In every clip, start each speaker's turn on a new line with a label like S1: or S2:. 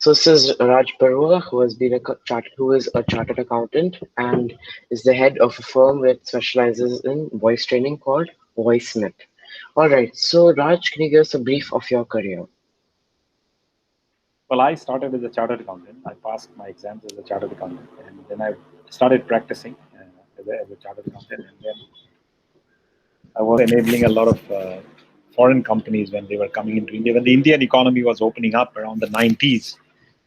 S1: So this is Raj Barua, who is a chartered accountant and is the head of a firm that specializes in voice training called VoiceNet. All right. So Raj, can you give us a brief of your career?
S2: Well, I started as a chartered accountant. I passed my exams as a chartered accountant, and then I started practicing as a chartered accountant. And then I was enabling a lot of foreign companies when they were coming into India. When the Indian economy was opening up around the 90s,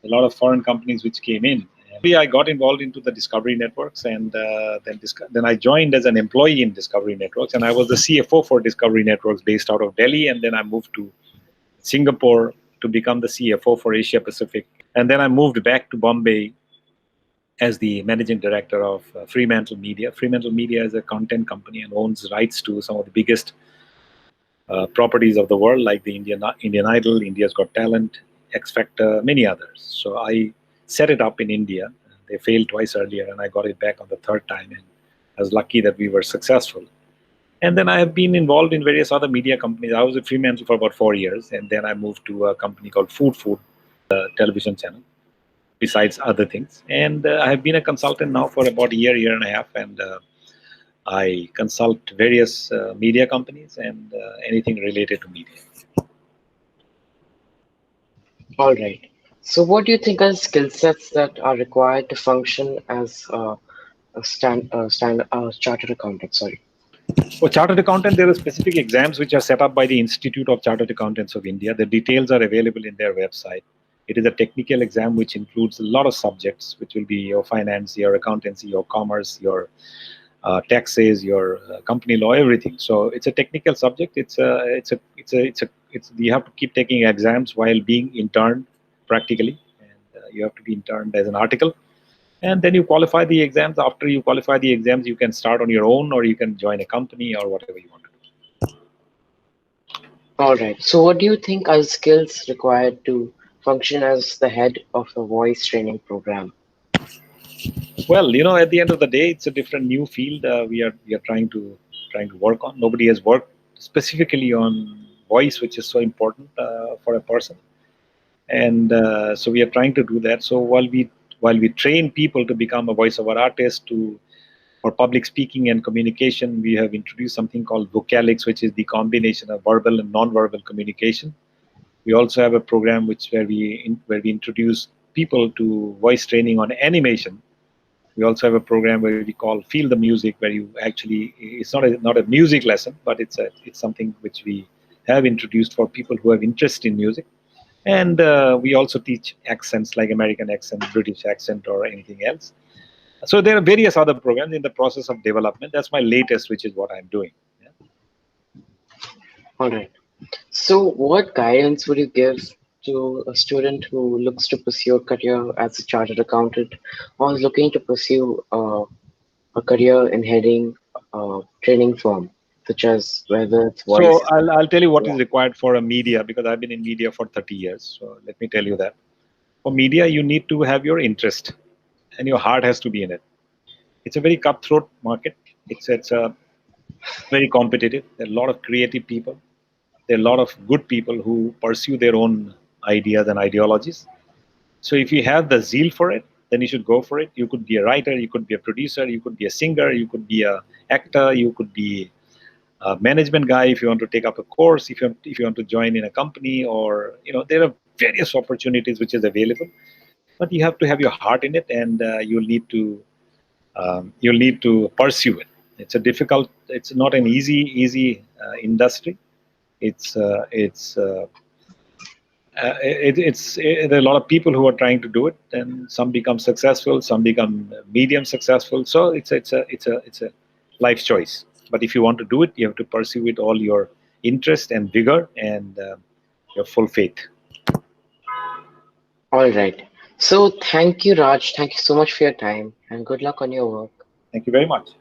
S2: a lot of foreign companies which came in. And I got involved into the Discovery Networks, and then I joined as an employee in Discovery Networks, and I was the CFO for Discovery Networks based out of Delhi, and then I moved to Singapore to become the CFO for Asia Pacific. And then I moved back to Bombay as the managing director of Fremantle Media. Fremantle Media is a content company and owns rights to some of the biggest properties of the world, like the Indian Idol, India's Got Talent, X Factor, many others. So I set it up in India. They failed twice earlier, and I got it back on the third time. And I was lucky that we were successful. And then I have been involved in various other media companies. I was at Fremantle for about 4 years, and then I moved to a company called Food, television channel, besides other things. And I have been a consultant now for about a year and a half, and I consult various media companies and anything related to media.
S1: All right. So what do you think are the skill sets that are required to function as a chartered accountant? Sorry.
S2: For chartered accountant, there are specific exams which are set up by the Institute of Chartered Accountants of India. The details are available in their website. It is a technical exam which includes a lot of subjects, which will be your finance, your accountancy, your commerce, your taxes, your company law, everything. So it's a technical subject. You have to keep taking exams while being interned practically, and you have to be interned as an article. And then you qualify the exams. After you qualify the exams, you can start on your own, or you can join a company, or whatever you want to do.
S1: All right. So what do you think are the skills required to function as the head of a voice training program?
S2: Well, at the end of the day, it's a different new field we are trying to work on. Nobody has worked specifically on voice, which is so important for a person, and so we are trying to do that. So while we train people to become a voiceover artist, for public speaking and communication, we have introduced something called Vocalix, which is the combination of verbal and non-verbal communication. We also have a program where we introduce people to voice training on animation. We also have a program where we call Feel the Music, where you actually, it's not a music lesson, but it's something which we have introduced for people who have interest in music. And we also teach accents like American accent, British accent, or anything else. So there are various other programs in the process of development. That's my latest, which is what I'm doing. Yeah.
S1: All right. So what guidance would you give to a student who looks to pursue a career as a chartered accountant or is looking to pursue a career in heading a training firm, such as whether it's voice?
S2: So I'll tell you what
S1: Yeah.
S2: is required for a media, because I've been in media for 30 years. So let me tell you that. For media, you need to have your interest, and your heart has to be in it. It's a very cutthroat market. It's a very competitive. There are a lot of creative people. There are a lot of good people who pursue their own ideas and ideologies. So if you have the zeal for it, then you should go for it. You could be a writer, you could be a producer, you could be a singer, you could be a actor, you could be a management guy if you want to take up a course, if you want to join in a company, or there are various opportunities which is available. But you have to have your heart in it, and you'll need to pursue it. It's not an easy industry. There are a lot of people who are trying to do it, and some become successful, some become medium successful. So it's a life choice. But if you want to do it, you have to pursue it all your interest and vigor and your full faith.
S1: All right. So thank you, Raj. Thank you so much for your time and good luck on your work.
S2: Thank you very much.